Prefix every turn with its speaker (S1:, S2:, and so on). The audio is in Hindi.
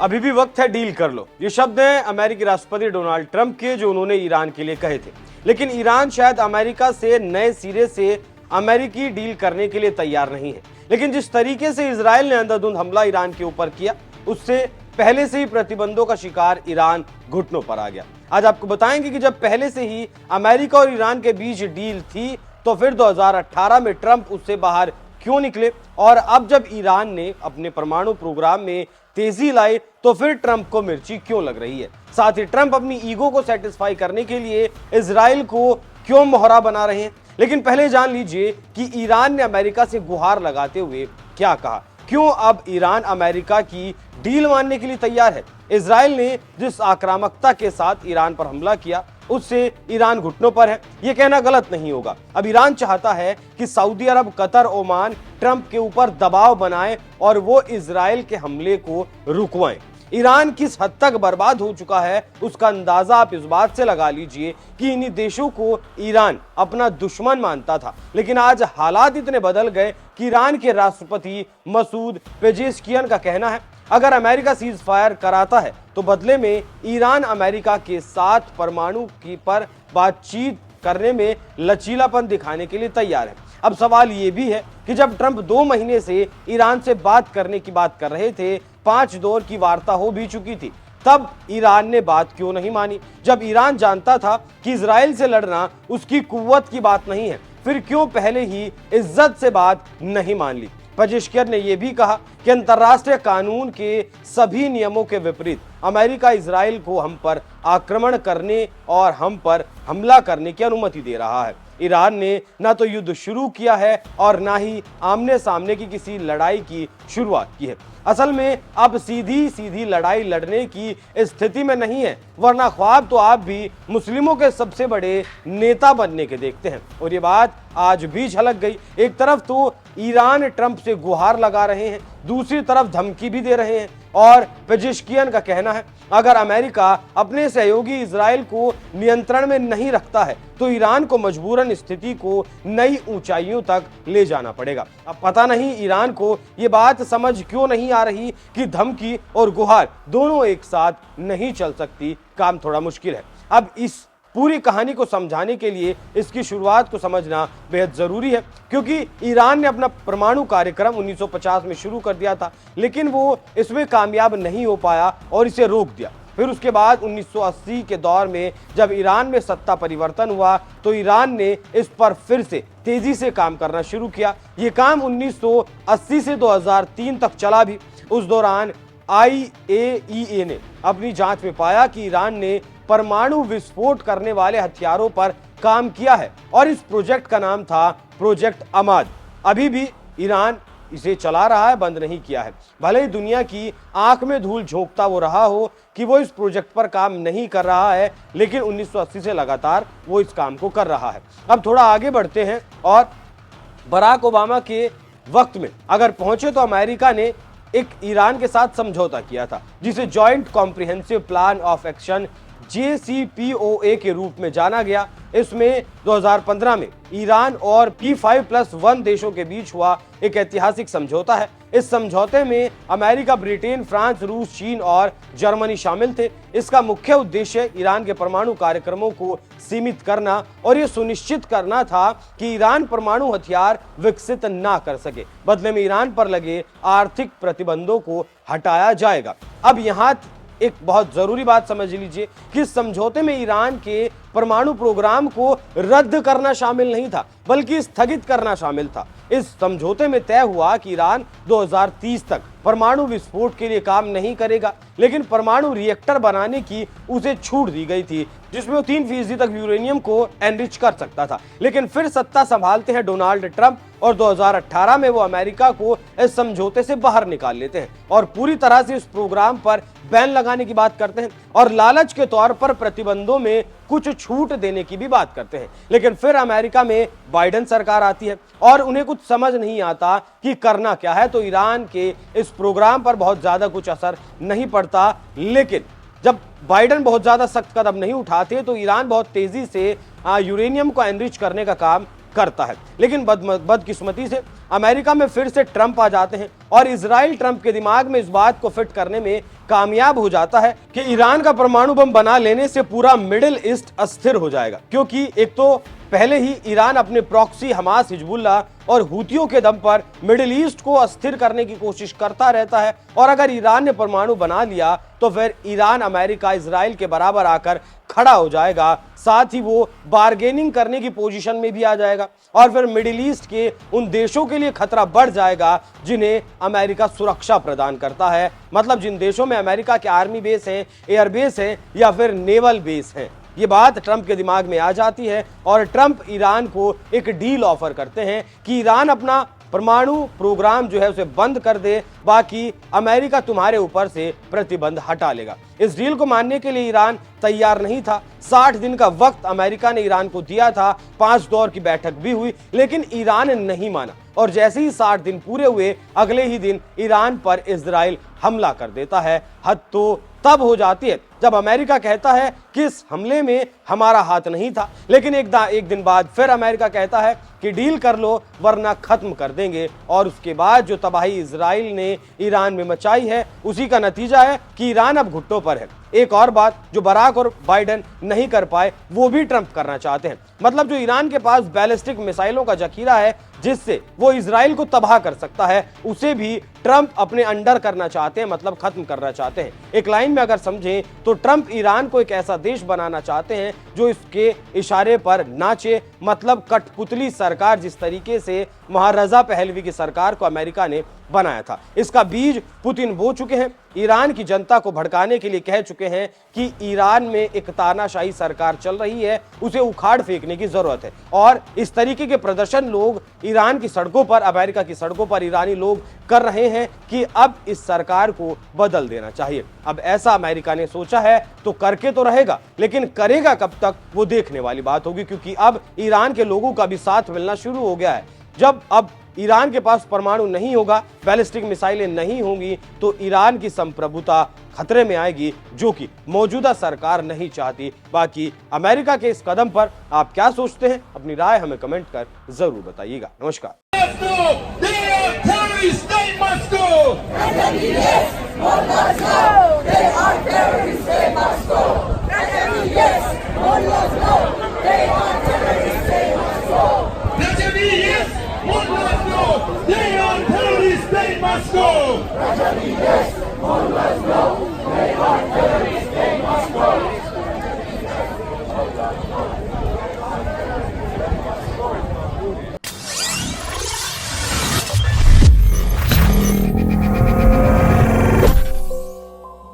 S1: अभी भी वक्त है, डील कर लो। ये शब्द हैं अमेरिकी राष्ट्रपति डोनाल्ड ट्रंप के, जो उन्होंने ईरान के लिए कहे थे। लेकिन ईरान शायद अमेरिका से नए सिरे से अमेरिकी डील करने के लिए तैयार नहीं है। लेकिन जिस तरीके से इजराइल ने अंधाधुंध हमला ईरान के ऊपर किया, उससे पहले से ही प्रतिबंधों का शिकार ईरान घुटनों पर आ गया। आज आपको बताएंगे कि जब पहले से ही अमेरिका और ईरान के बीच डील थी, तो फिर 2018 में ट्रंप उससे बाहर क्यों निकले, और अब जब ईरान ने अपने परमाणु प्रोग्राम में तेजी लाई, तो फिर ट्रंप को मिर्ची क्यों लग रही है। साथ ही ट्रंप अपनी ईगो को सेटिस्फाई करने के लिए इजराइल को क्यों मोहरा बना रहे हैं। लेकिन पहले जान लीजिए कि ईरान ने अमेरिका से गुहार लगाते हुए क्या कहा। क्यों अब ईरान अमेरिका की डील मानने के लिए तैयार है। इजराइल ने जिस आक्रामकता के साथ ईरान पर हमला किया, उससे ईरान घुटनों पर है, यह कहना गलत नहीं होगा। अब ईरान चाहता है कि सऊदी अरब, कतर, ओमान ट्रंप के ऊपर दबाव बनाए और वो इजराइल के हमले को रुकवाएं। ईरान किस हद तक बर्बाद हो चुका है, उसका अंदाजा आप इस बात से लगा लीजिए कि इन्हीं देशों को ईरान अपना दुश्मन मानता था। लेकिन आज हालात इतने बदल गए कि ईरान के राष्ट्रपति मसूद पेजेश्कियन का कहना है, अगर अमेरिका सीज फायर कराता है तो बदले में ईरान अमेरिका के साथ परमाणु की पर बातचीत करने में लचीलापन दिखाने के लिए तैयार है। अब सवाल ये भी है कि जब ट्रंप 2 महीने से ईरान से बात करने की बात कर रहे थे, 5 दौर की वार्ता हो भी चुकी थी, तब ईरान ने बात क्यों नहीं मानी। जब ईरान जानता था कि इजराइल से लड़ना उसकी कुव्वत की बात नहीं है, फिर क्यों पहले ही इज्जत से बात नहीं मान ली। पेजेश्कियन ने यह भी कहा कि अंतर्राष्ट्रीय कानून के सभी नियमों के विपरीत अमेरिका इजराइल को हम पर आक्रमण करने और हम पर हमला करने की अनुमति दे रहा है। ईरान ने ना तो युद्ध शुरू किया है और ना ही आमने सामने की किसी लड़ाई की शुरुआत की है। असल में अब सीधी सीधी लड़ाई लड़ने की स्थिति में नहीं है, वरना ख्वाब तो आप भी मुस्लिमों के सबसे बड़े नेता बनने के देखते हैं। और ये बात आज भी झलक गई। एक तरफ तो ईरान ट्रंप से गुहार लगा रहे हैं, दूसरी तरफ धमकी भी दे रहे हैं। और पेजेश्कियन का कहना है, अगर अमेरिका अपने सहयोगी इजराइल को नियंत्रण में नहीं रखता है तो ईरान को मजबूरन स्थिति को नई ऊंचाइयों तक ले जाना पड़ेगा। अब पता नहीं ईरान को ये बात समझ क्यों नहीं आ रही कि धमकी और गुहार दोनों एक साथ नहीं चल सकती। काम थोड़ा मुश्किल है। अब इस पूरी कहानी को समझाने के लिए इसकी शुरुआत को समझना बेहद जरूरी है, क्योंकि ईरान ने अपना परमाणु कार्यक्रम 1950 में शुरू कर दिया था, लेकिन वो इसमें कामयाब नहीं हो पाया और इसे रोक दिया। फिर उसके बाद 1980 के दौर में जब ईरान में सत्ता परिवर्तन हुआ, तो ईरान ने इस पर फिर से तेजी से काम करना शुरू किया। ये काम 1980 से 2003 तक चला भी। उस दौरान IAEA ने अपनी जांच में पाया कि ईरान ने परमाणु विस्फोट करने वाले हथियारों पर काम किया है, और इस प्रोजेक्ट का नाम था प्रोजेक्ट अमाद। अभी भी ईरान इसे चला रहा है, बंद नहीं किया है। भले ही दुनिया की आंख में धूल झोंकता वो रहा हो कि वो इस प्रोजेक्ट पर काम नहीं कर रहा है, लेकिन 1980 से लगातार वो इस काम को कर रहा है। अब थोड़ा आगे बढ़ते हैं और बराक ओबामा के वक्त में अगर पहुंचे, तो अमेरिका ने एक ईरान के साथ समझौता किया था, जिसे joint comprehensive plan of action JCPOA के रूप में जाना गया। इसमें 2015 में ईरान और P5+1 देशों के बीच हुआ एक ऐतिहासिक समझौता है। इस समझौते में अमेरिका, ब्रिटेन, फ्रांस, रूस, चीन और जर्मनी शामिल थे। इसका मुख्य उद्देश्य ईरान के परमाणु कार्यक्रमों को सीमित करना और यह सुनिश्चित करना था कि ईरान परमाणु हथियार विकसित ना कर सके। बदले में ईरान पर लगे आर्थिक प्रतिबंधों को हटाया जाएगा। अब यहां एक बहुत जरूरी बात समझ लीजिए कि इस समझौते में ईरान के परमाणु प्रोग्राम को रद्द करना शामिल नहीं था, बल्कि स्थगित करना शामिल था। इस समझौते में तय हुआ कि ईरान 2030 तक परमाणु विस्फोट के लिए काम नहीं करेगा, लेकिन परमाणु रिएक्टर बनाने की उसे छूट दी गई थी, जिसमें वो 3% तक यूरेनियम को एनरिच कर सकता था। लेकिन फिर सत्ता संभालते हैं डोनाल्ड ट्रंप और 2018 में वो अमेरिका को इस समझौते से बाहर निकाल लेते हैं और पूरी तरह से इस प्रोग्राम पर बैन लगाने की बात करते हैं और लालच के तौर पर प्रतिबंधों में कुछ छूट देने की भी बात करते हैं। लेकिन फिर अमेरिका में बाइडेन सरकार आती है और उन्हें कुछ समझ नहीं आता कि करना क्या है, तो ईरान के इस प्रोग्राम पर बहुत ज्यादा कुछ असर नहीं पड़ता। लेकिन जब बाइडेन बहुत ज्यादा सख्त कदम नहीं उठाते, तो ईरान बहुत तेजी से यूरेनियम को एनरिच करने का काम करता है। लेकिन बदकिस्मती से अमेरिका में फिर से ट्रंप आ जाते हैं और इजराइल ट्रंप के दिमाग में इस बात को फिट करने में कामयाब हो जाता है कि ईरान का परमाणु बम बना लेने से पूरा मिडिल ईस्ट अस्थिर हो जाएगा। क्योंकि एक तो पहले ही ईरान अपने प्रॉक्सी हमास, हिजबुल्लाह और हूतियों के दम पर मिडिल ईस्ट को अस्थिर करने की कोशिश करता रहता है, और अगर ईरान ने परमाणु बना लिया तो फिर ईरान अमेरिका इजराइल के बराबर आकर खड़ा हो जाएगा। साथ ही वो बार्गेनिंग करने की पोजीशन में भी आ जाएगा और फिर मिडिल ईस्ट के उन देशों के लिए खतरा बढ़ जाएगा जिन्हें अमेरिका सुरक्षा प्रदान करता है। मतलब जिन देशों में अमेरिका के आर्मी बेस हैं, एयर बेस हैं या फिर नेवल बेस हैं। ये बात ट्रंप के दिमाग में आ जाती है और ट्रंप ईरान को एक डील ऑफर करते हैं कि ईरान अपना परमाणु प्रोग्राम जो है उसे बंद कर दे, बाकी अमेरिका तुम्हारे ऊपर से प्रतिबंध हटा लेगा। इस डील को मानने के लिए ईरान तैयार नहीं था। 60 दिन का वक्त अमेरिका ने ईरान को दिया था, 5 दौर की बैठक भी हुई, लेकिन ईरान ने नहीं माना और जैसे ही 60 दिन पूरे हुए अगले ही दिन ईरान पर इजराइल हमला कर देता है। हद तो तब हो जाती है जब अमेरिका कहता है कि इस हमले में हमारा हाथ नहीं था, लेकिन एक दिन बाद फिर अमेरिका कहता है कि डील कर लो वरना खत्म कर देंगे। और उसके बाद जो तबाही इजराइल ने ईरान में मचाई है उसी का नतीजा है कि ईरान अब घुट्टों पर है। एक और बात जो बराक और बाइडेन नहीं कर पाए वो भी ट्रंप करना चाहते हैं। मतलब जो ईरान के पास बैलिस्टिक मिसाइलों का जखीरा है जिससे वो इजराइल को तबाह कर सकता है, उसे भी ट्रंप अपने अंडर करना चाहते हैं, मतलब खत्म करना चाहते हैं। एक लाइन में अगर समझें तो ट्रंप ईरान को एक ऐसा देश बनाना चाहते हैं जो इसके इशारे पर नाचे। मतलब कठपुतली सरकार, जिस तरीके से महाराजा पहलवी की सरकार को अमेरिका ने बनाया था, इसका बीज पुतिन बो चुके हैं। ईरान की जनता को भड़काने के लिए कह चुके हैं कि ईरान में एक तानाशाही सरकार चल रही है, उसे उखाड़ फेंकने की जरूरत है। और इस तरीके के प्रदर्शन लोग ईरान की सड़कों पर, अमेरिका की सड़कों पर ईरानी लोग कर रहे हैं कि अब इस सरकार को बदल देना चाहिए। अब ऐसा अमेरिका ने सोचा है तो करके तो रहेगा, लेकिन करेगा कब तक वो देखने वाली बात होगी, क्योंकि अब ईरान के लोगों का भी साथ मिलना शुरू हो गया है। जब अब ईरान के पास परमाणु नहीं होगा, बैलिस्टिक मिसाइलें नहीं होंगी, तो ईरान की संप्रभुता खतरे में आएगी, जो कि मौजूदा सरकार नहीं चाहती। बाकी अमेरिका के इस कदम पर आप क्या सोचते हैं, अपनी राय हमें कमेंट कर जरूर बताइएगा। नमस्कार।
S2: They are terrorists.